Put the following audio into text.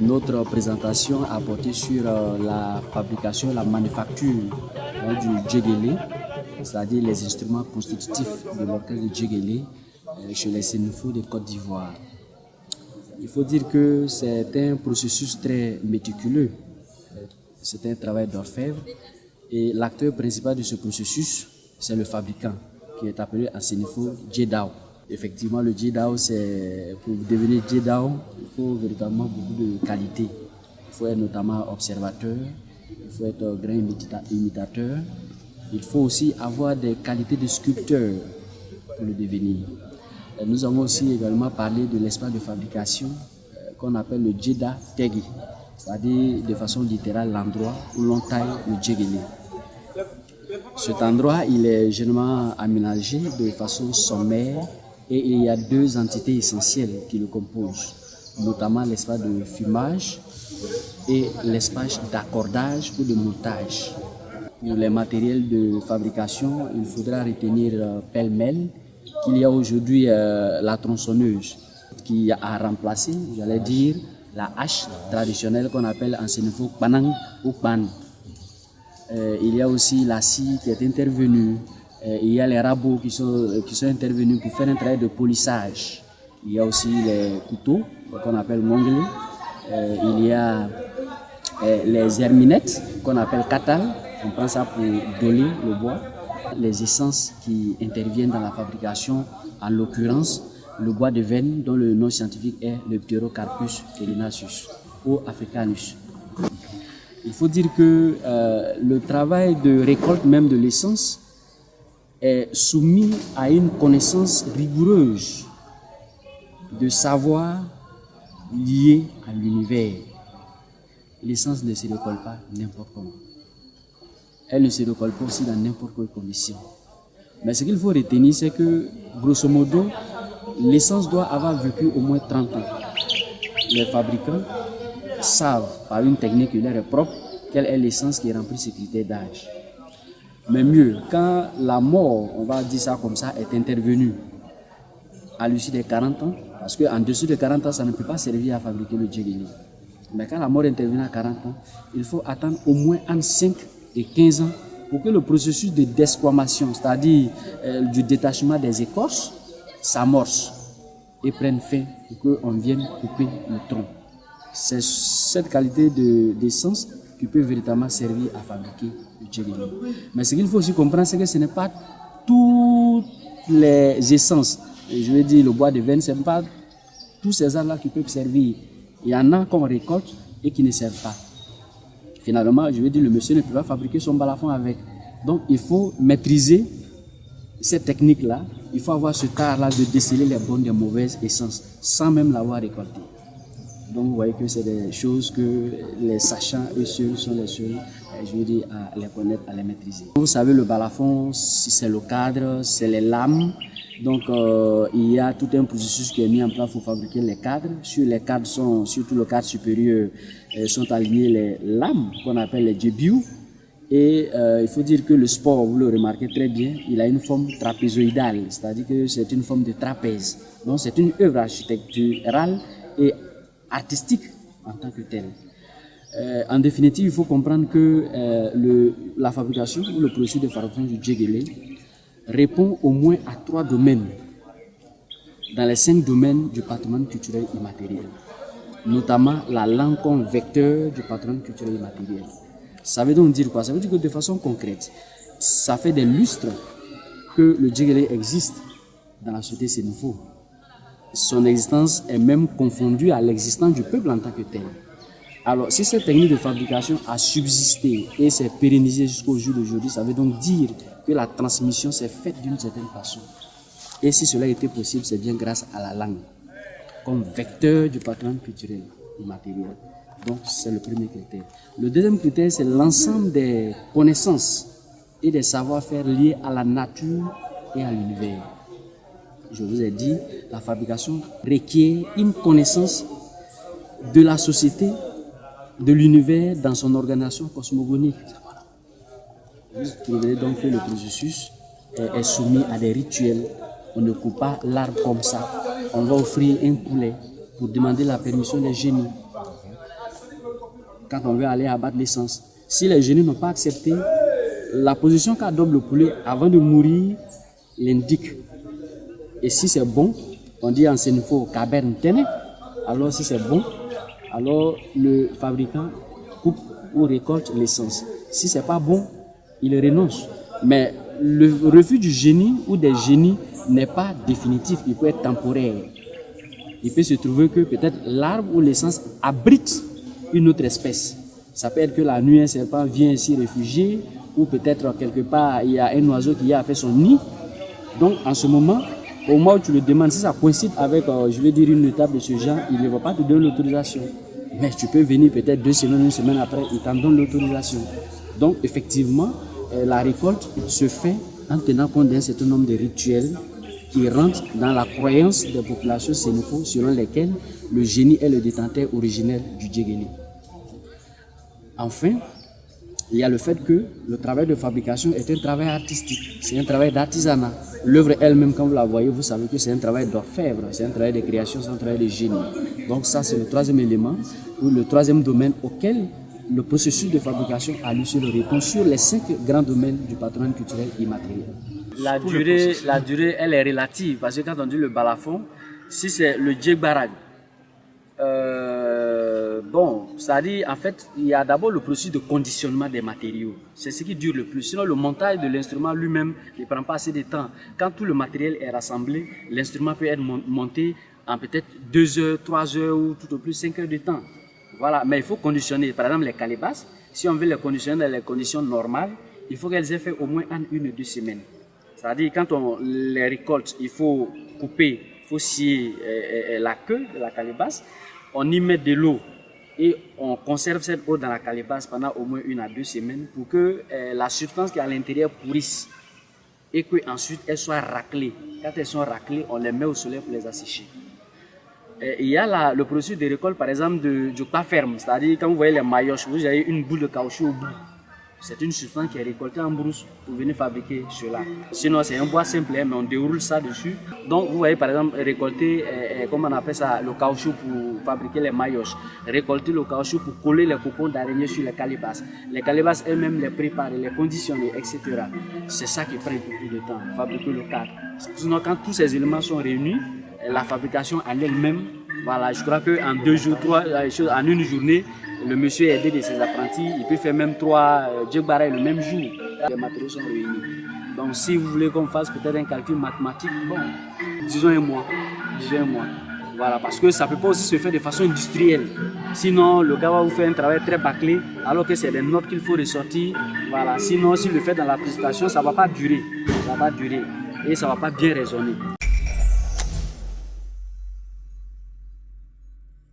Notre présentation a porté sur la fabrication et la manufacture du djegele, c'est-à-dire les instruments constitutifs de l'orchestre de djegele chez les Sénéfos de Côte d'Ivoire. Il faut dire que c'est un processus très méticuleux, c'est un travail d'orfèvre et l'acteur principal de ce processus, c'est le fabricant qui est appelé en Sénéfo Djedao. Effectivement, le Djedao, c'est pour devenir Djedao, il faut véritablement beaucoup de qualités. Il faut être notamment observateur, il faut être grand imitateur, il faut aussi avoir des qualités de sculpteur pour le devenir. Et nous avons aussi également parlé de l'espace de fabrication qu'on appelle le Djeda Tegui, c'est-à-dire de façon littérale l'endroit où l'on taille le djegele. Cet endroit, il est généralement aménagé de façon sommaire et il y a deux entités essentielles qui le composent, notamment l'espace de fumage et l'espace d'accordage ou de montage. Pour les matériels de fabrication, il faudra retenir pêle-mêle qu'il y a aujourd'hui la tronçonneuse qui a remplacé, j'allais dire, la hache traditionnelle qu'on appelle en sénéfo panang ou pan. Il y a aussi la scie qui est intervenue. Il y a les rabots qui sont intervenus pour faire un travail de polissage. Il y a aussi les couteaux qu'on appelle monglé. Il y a les herminettes qu'on appelle katal. On prend ça pour doler le bois. Les essences qui interviennent dans la fabrication, en l'occurrence le bois de veine dont le nom scientifique est le Pterocarpus erinaceus ou africanus. Il faut dire que le travail de récolte même de l'essence est soumis à une connaissance rigoureuse de savoir lié à l'univers. L'essence ne se récolte pas n'importe comment. Elle ne se récolte pas aussi dans n'importe quelle condition. Mais ce qu'il faut retenir, c'est que, grosso modo, l'essence doit avoir vécu au moins 30 ans. Les fabricants savent, par une technique qui leur est propre, quelle est l'essence qui remplit ces critères d'âge. Mais mieux, quand la mort, on va dire ça comme ça, est intervenue à l'issue des 40 ans, parce qu'en dessous de 40 ans, ça ne peut pas servir à fabriquer le djegele. Mais quand la mort intervient à 40 ans, il faut attendre au moins entre 5 et 15 ans pour que le processus de desquamation, c'est-à-dire du détachement des écorces, s'amorce et prenne fin pour qu'on vienne couper le tronc. C'est cette qualité d'essence qui peut véritablement servir à fabriquer le djegele. Mais ce qu'il faut aussi comprendre, c'est que ce n'est pas toutes les essences. Je veux dire, le bois de veine, ce n'est pas tous ces arbres-là qui peuvent servir. Il y en a qu'on récolte et qui ne servent pas. Finalement, je veux dire, le monsieur ne peut pas fabriquer son balafon avec. Donc, il faut maîtriser cette technique-là. Il faut avoir ce art-là de déceler les bonnes et mauvaises essences sans même l'avoir récolté. Donc vous voyez que c'est des choses que les sachants, eux seuls, sont les seuls, je veux dire, à les connaître, à les maîtriser. Vous savez, le balafon, c'est le cadre, c'est les lames. Donc il y a tout un processus qui est mis en place pour fabriquer les cadres. Sur les cadres, surtout le cadre supérieur, sont alignés les lames qu'on appelle les djebiou. Et il faut dire que le sport, vous le remarquez très bien, il a une forme trapézoïdale, c'est-à-dire que c'est une forme de trapèze. Donc c'est une œuvre architecturale et artistique en tant que telle. En définitive, il faut comprendre que la fabrication ou le processus de fabrication du djegele répond au moins à 3 domaines dans les 5 domaines du patrimoine culturel immatériel, notamment la langue comme vecteur du patrimoine culturel immatériel. Ça veut donc dire quoi? Ça veut dire que de façon concrète, ça fait des lustres que le djegele existe dans la société sénéfo. Son existence est même confondue à l'existence du peuple en tant que tel. Alors, si cette technique de fabrication a subsisté et s'est pérennisée jusqu'au jour d'aujourd'hui, ça veut donc dire que la transmission s'est faite d'une certaine façon. Et si cela était possible, c'est bien grâce à la langue, comme vecteur du patrimoine culturel immatériel. Donc, c'est le premier critère. Le deuxième critère, c'est l'ensemble des connaissances et des savoir-faire liés à la nature et à l'univers. Je vous ai dit, la fabrication requiert une connaissance de la société, de l'univers dans son organisation cosmogonique. Vous trouvez donc que le processus est soumis à des rituels. On ne coupe pas l'arbre comme ça. On va offrir un poulet pour demander la permission des génies. Quand on veut aller abattre l'essence. Si les génies n'ont pas accepté, la position qu'adopte le poulet avant de mourir l'indique. Et si c'est bon, on dit en sénifo caberne tene. Alors si c'est bon, alors le fabricant coupe ou récolte l'essence. Si c'est pas bon, il renonce. Mais le refus du génie ou des génies n'est pas définitif, il peut être temporaire. Il peut se trouver que peut-être l'arbre ou l'essence abrite une autre espèce. Ça peut être que la nuit, un serpent vient s'y réfugier, ou peut-être quelque part, il y a un oiseau qui a fait son nid. Donc, en ce moment, au moment où tu le demandes, si ça coïncide avec, je vais dire, une étape de ce genre, il ne va pas te donner l'autorisation. Mais tu peux venir peut-être 2 semaines, une semaine après, il t'en donne l'autorisation. Donc, effectivement, la récolte se fait en tenant compte d'un certain nombre de rituels qui rentrent dans la croyance des populations sénéfo selon lesquelles le génie est le détenteur originel du djegele. Enfin, il y a le fait que le travail de fabrication est un travail artistique, c'est un travail d'artisanat. L'œuvre elle-même, quand vous la voyez, vous savez que c'est un travail d'orfèvre, c'est un travail de création, c'est un travail de génie. Donc ça, c'est le troisième élément, ou le troisième domaine auquel le processus de fabrication a lui seul répond sur les 5 grands domaines du patrimoine culturel immatériel. La durée, elle est relative, parce que quand on dit le balafon, si c'est le djegbarag, bon, c'est-à-dire, en fait, il y a d'abord le processus de conditionnement des matériaux. C'est ce qui dure le plus. Sinon, le montage de l'instrument lui-même ne prend pas assez de temps. Quand tout le matériel est rassemblé, l'instrument peut être monté en peut-être 2 heures, 3 heures ou tout au plus 5 heures de temps. Voilà, mais il faut conditionner. Par exemple, les calebasses, si on veut les conditionner dans les conditions normales, il faut qu'elles aient fait au moins 1 ou 2 semaines. C'est-à-dire, quand on les récolte, il faut couper, il faut scier la queue de la calebasse, on y met de l'eau et on conserve cette eau dans la calebasse pendant au moins 1 à 2 semaines pour que la substance qui est à l'intérieur pourrisse et qu'ensuite elles soient raclées. Quand elles sont raclées, on les met au soleil pour les assécher. Il y a le processus de récolte, par exemple, du pas ferme, c'est-à-dire quand vous voyez les maillotches, vous avez une boule de caoutchouc au bout. C'est une substance qui est récoltée en brousse pour venir fabriquer cela. Sinon, c'est un bois simple, mais on déroule ça dessus. Donc, vous voyez, par exemple, récolter, comment on appelle ça, le caoutchouc pour fabriquer les maillotches. Récolter le caoutchouc pour coller les cocons d'araignée sur les calebasses. Les calebasses elles-mêmes les préparer, les conditionner, etc. C'est ça qui prend beaucoup de temps, fabriquer le cadre. Sinon, quand tous ces éléments sont réunis, la fabrication en elle-même, voilà, je crois qu'en 2 jours, 3, en une journée, le monsieur est aidé de ses apprentis, il peut faire même 3 djegbarag le même jour. Les matériaux sont réunis. Donc si vous voulez qu'on fasse peut-être un calcul mathématique, bon, disons un mois. Voilà, parce que ça ne peut pas aussi se faire de façon industrielle. Sinon, le gars va vous faire un travail très bâclé, alors que c'est des notes qu'il faut ressortir. Voilà, sinon, s'il le fait dans la présentation, ça ne va pas durer. Ça va pas durer et ça ne va pas bien résonner.